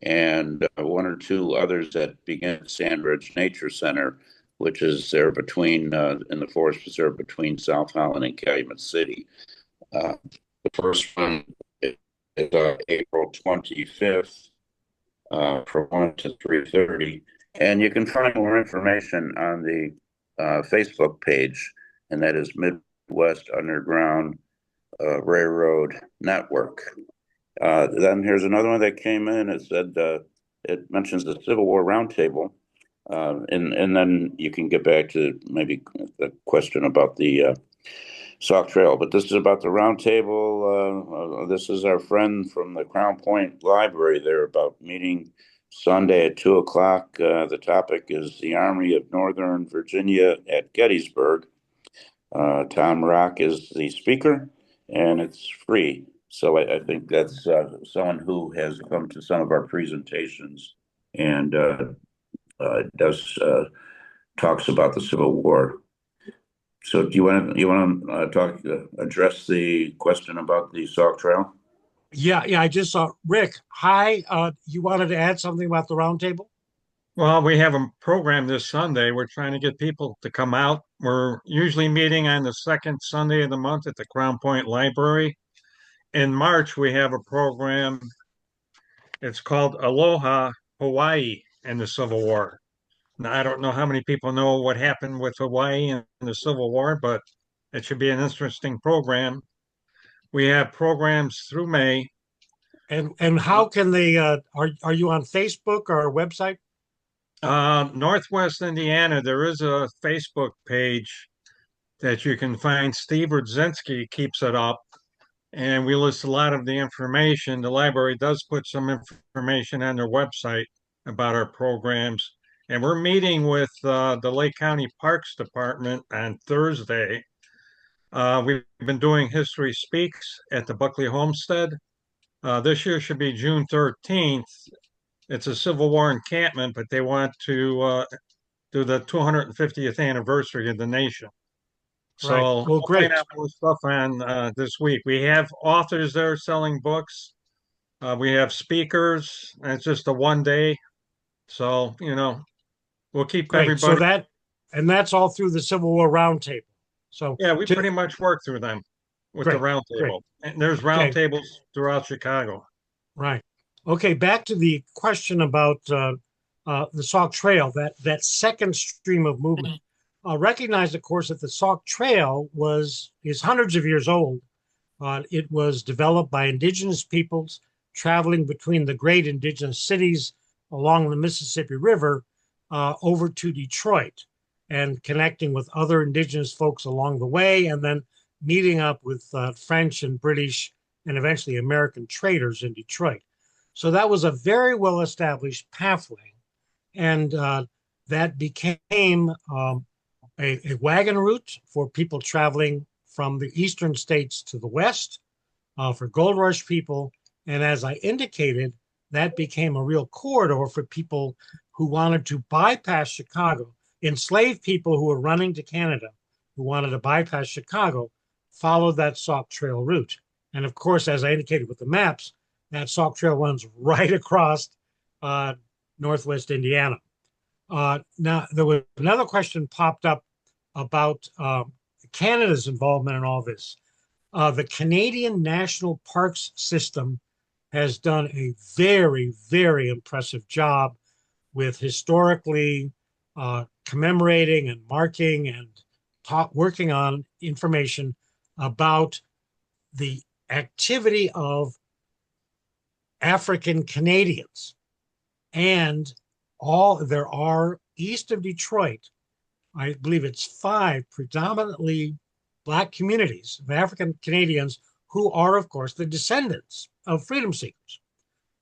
and 1 or 2 others that begin at Sandridge Nature Center, which is there between in the Forest Preserve between South Holland and Calumet City. The first one is April 25th from 1 to 3:30, and you can find more information on the Facebook page, and that is Midwest Underground Railroad Network. Then here's another one that came in. It said it mentions the Civil War Roundtable, and then you can get back to maybe the question about the Sauk Trail. But this is about the roundtable. This is our friend from the Crown Point Library. They're about meeting Sunday at 2 o'clock. The topic is the Army of Northern Virginia at Gettysburg. Tom Rock is the speaker, and it's free. So I think that's someone who has come to some of our presentations and does talks about the Civil War. So do you want to talk address the question about the Sauk Trail? yeah. I just saw Rick. Hi. You wanted to add something about the roundtable? Well, we have a program this Sunday. We're trying to get people to come out. We're usually meeting on the second Sunday of the month at the Crown Point Library. In March, we have a program. It's called Aloha Hawaii and the Civil War. Now, I don't know how many people know what happened with Hawaii and the Civil War, but it should be an interesting program. We have programs through May. And how can they? Are you on Facebook or a website? Northwest Indiana, there is a Facebook page that you can find. Steve Rudzinski keeps it up, and we list a lot of the information. The library does put some information on their website about our programs. And we're meeting with the Lake County Parks Department on Thursday. We've been doing History Speaks at the Buckley Homestead. This year should be June 13th. It's a Civil War encampment, but they want to do the 250th anniversary of the nation. So Right. Well, I'll find great. out more stuff on this week. We have authors there selling books. We have speakers, and it's just a 1 day. So, we'll keep Great. So everybody. that's all through the Civil War Roundtable. So Yeah, we pretty much work through them with the great, great. roundtable. And there's Okay. roundtables throughout Chicago. Right. Okay. Back to the question about the Sauk Trail. That second stream of movement. Recognize, of course, that the Sauk Trail is hundreds of years old. It was developed by indigenous peoples traveling between the great indigenous cities along the Mississippi River over to Detroit and connecting with other indigenous folks along the way, and then meeting up with French and British and eventually American traders in Detroit. So that was a very well established pathway. And that became a wagon route for people traveling from the eastern states to the west, for gold rush people. And as I indicated, that became a real corridor for people who wanted to bypass Chicago. Enslaved people who were running to Canada, who wanted to bypass Chicago, followed that Sauk Trail route. And of course, as I indicated with the maps, that Sauk Trail runs right across Northwest Indiana. Now, there was another question popped up about Canada's involvement in all this. The Canadian National Parks System has done a very, very impressive job with historically commemorating and marking and working on information about the activity of African Canadians. And there are east of Detroit, I believe it's 5 predominantly Black communities of African Canadians who are, of course, the descendants of freedom seekers.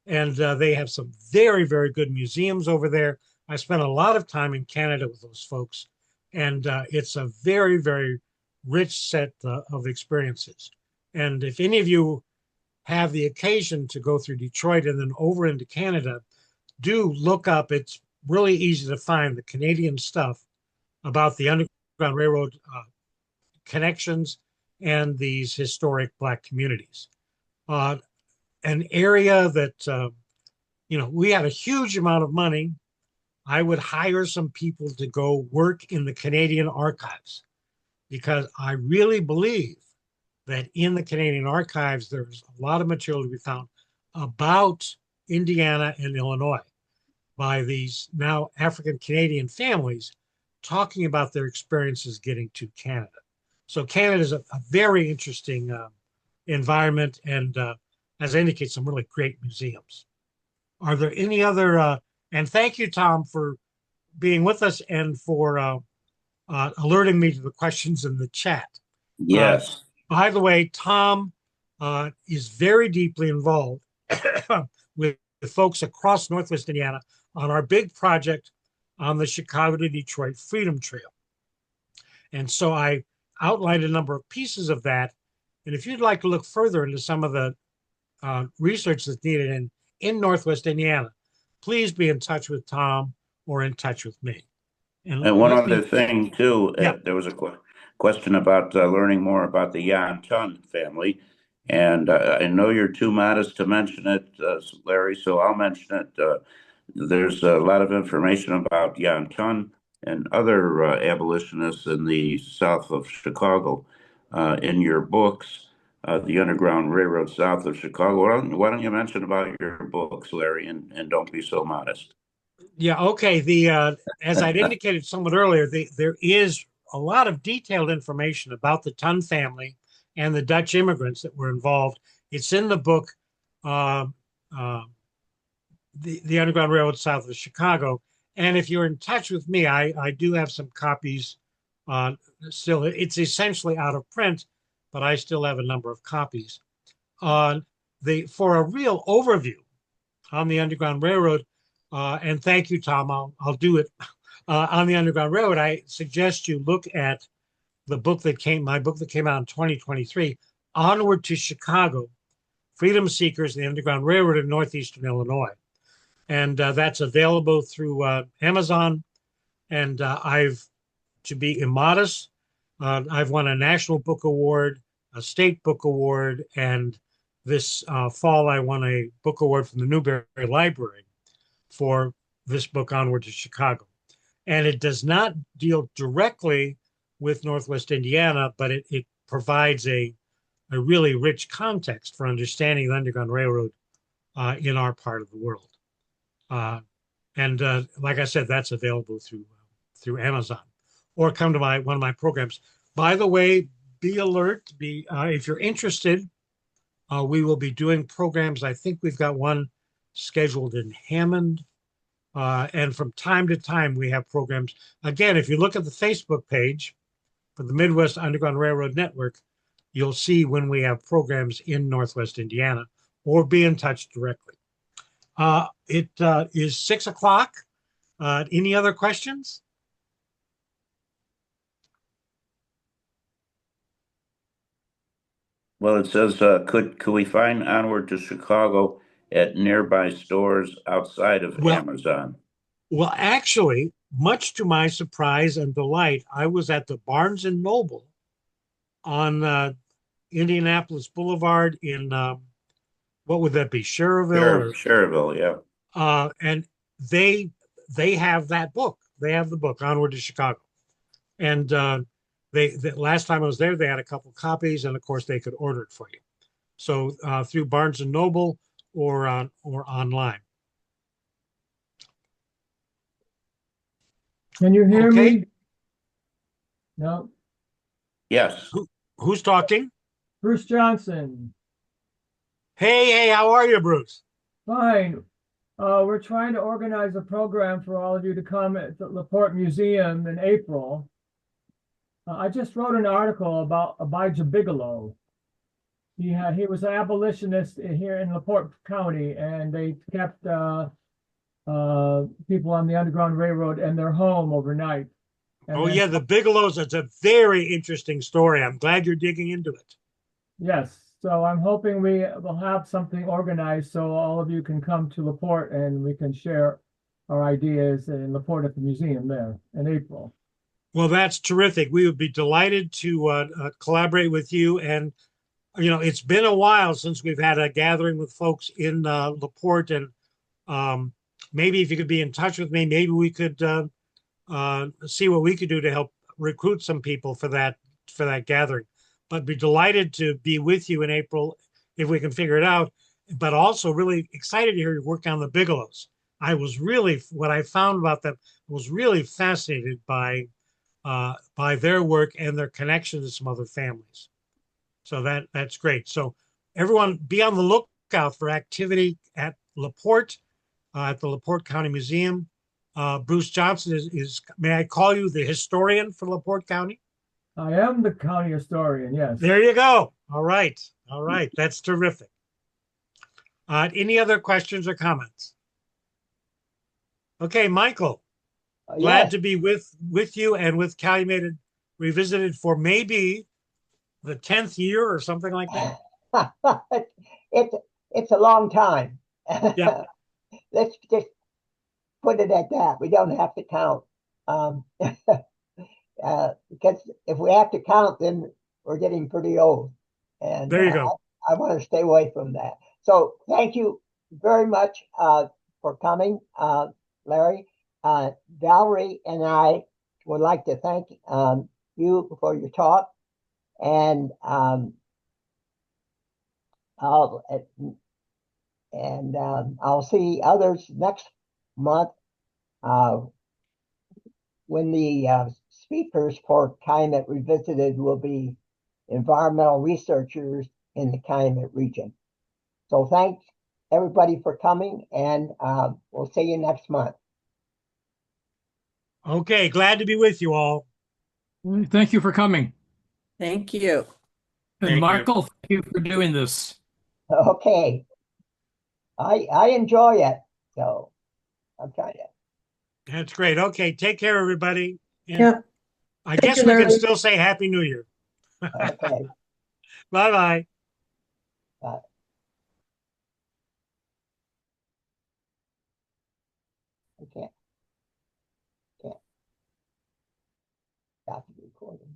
And they have some very, very good museums over there. I spent a lot of time in Canada with those folks, and it's a very, very rich set of experiences. And if any of you have the occasion to go through Detroit and then over into Canada, do look up. It's really easy to find the Canadian stuff about the Underground Railroad connections and these historic Black communities. An area that, we had a huge amount of money. I would hire some people to go work in the Canadian archives because I really believe that in the Canadian archives, there's a lot of material to be found about Indiana and Illinois by these now African Canadian families talking about their experiences getting to Canada. So Canada is a very interesting environment and, as I indicate, some really great museums. Are there any other, and thank you, Tom, for being with us and for alerting me to the questions in the chat. Yes. By the way, Tom is very deeply involved with folks across Northwest Indiana on our big project on the Chicago to Detroit Freedom Trail. And so I outlined a number of pieces of that. And if you'd like to look further into some of the research that's needed in Northwest Indiana, please be in touch with Tom or in touch with me. And one other thing, too, Yeah. there was a question about learning more about the Yan Tun family. And I know you're too modest to mention it, Larry, so I'll mention it. There's a lot of information about Yan Tun and other abolitionists in the south of Chicago in your books, The Underground Railroad South of Chicago. Why don't you mention about your books, Larry, and don't be so modest. Yeah, okay. As I'd indicated somewhat earlier, there is a lot of detailed information about the Tun family and the Dutch immigrants that were involved. It's in the book, the Underground Railroad South of Chicago. And if you're in touch with me, I do have some copies still. It's essentially out of print, but I still have a number of copies. For a real overview on the Underground Railroad, and thank you, Tom, I'll do it. On the Underground Railroad, I suggest you look at my book that came out in 2023, Onward to Chicago, Freedom Seekers, the Underground Railroad in Northeastern Illinois. And that's available through Amazon. And to be immodest, I've won a National Book Award, a State Book Award, and this fall I won a book award from the Newberry Library for this book, Onward to Chicago. And it does not deal directly with Northwest Indiana, but it provides a really rich context for understanding the Underground Railroad in our part of the world. And like I said, that's available through Amazon, or come to one of my programs. By the way, be alert. If you're interested, we will be doing programs. I think we've got one scheduled in Hammond. And from time to time, we have programs. Again, if you look at the Facebook page for the Midwest Underground Railroad Network, you'll see when we have programs in Northwest Indiana, or be in touch directly. It is 6 o'clock. Any other questions? Well, it says, could we find Onward to Chicago at nearby stores outside of Amazon? Well, actually, much to my surprise and delight, I was at the Barnes and Noble on Indianapolis Boulevard in what would that be, Sherrville? Sherrville, yeah. And they have that book. They have the book Onward to Chicago, and the last time I was there, they had a couple copies, and of course they could order it for you. So through Barnes and Noble or online. Can you hear Okay. me? No. Yes. Who's talking? Bruce Johnson. Hey, how are you, Bruce? Fine. We're trying to organize a program for all of you to come at the LaPorte Museum in April. I just wrote an article about Abijah Bigelow. He was an abolitionist here in LaPorte County, and they kept people on the Underground Railroad in their home overnight. And Oh then, yeah, the Bigelows. It's a very interesting story. I'm glad you're digging into it. yes. So I'm hoping we will have something organized so all of you can come to LaPorte and we can share our ideas in LaPorte at the museum there in April. Well, that's terrific. We would be delighted to collaborate with you. And it's been a while since we've had a gathering with folks in LaPorte, and maybe if you could be in touch with me, maybe we could see what we could do to help recruit some people for that gathering. But be delighted to be with you in April if we can figure it out. But also really excited to hear you work on the Bigelows. What I found about them was really fascinated by their work and their connection to some other families. So that's great. So everyone be on the lookout for activity at LaPorte, at the LaPorte County Museum. Bruce Johnson is, may I call you the historian for LaPorte County? I am the county historian, yes. There you go. All right. That's terrific. Any other questions or comments? Okay, Michael, glad Yes. to be with you and with Calumet Revisited for maybe the 10th year or something like that. It's a long time. Yeah. Let's just put it at that. We don't have to count. Because if we have to count, then we're getting pretty old. And There you go. I want to stay away from that. So thank you very much for coming, Larry. Valerie and I would like to thank you for your talk. And I'll I'll see others next month when the speakers for Calumet Revisited will be environmental researchers in the Calumet region. So thanks everybody for coming, and we'll see you next month. Okay, glad to be with you all. Thank you for coming. Thank you. And Thank you. Michael, thank you for doing this. Okay. I enjoy it, so I'm trying to. That's great. Okay, take care, everybody. And Yep. I Thank guess you, we can Larry. still say Happy New Year. Okay. Bye-bye. Uh, I can't stop the recording.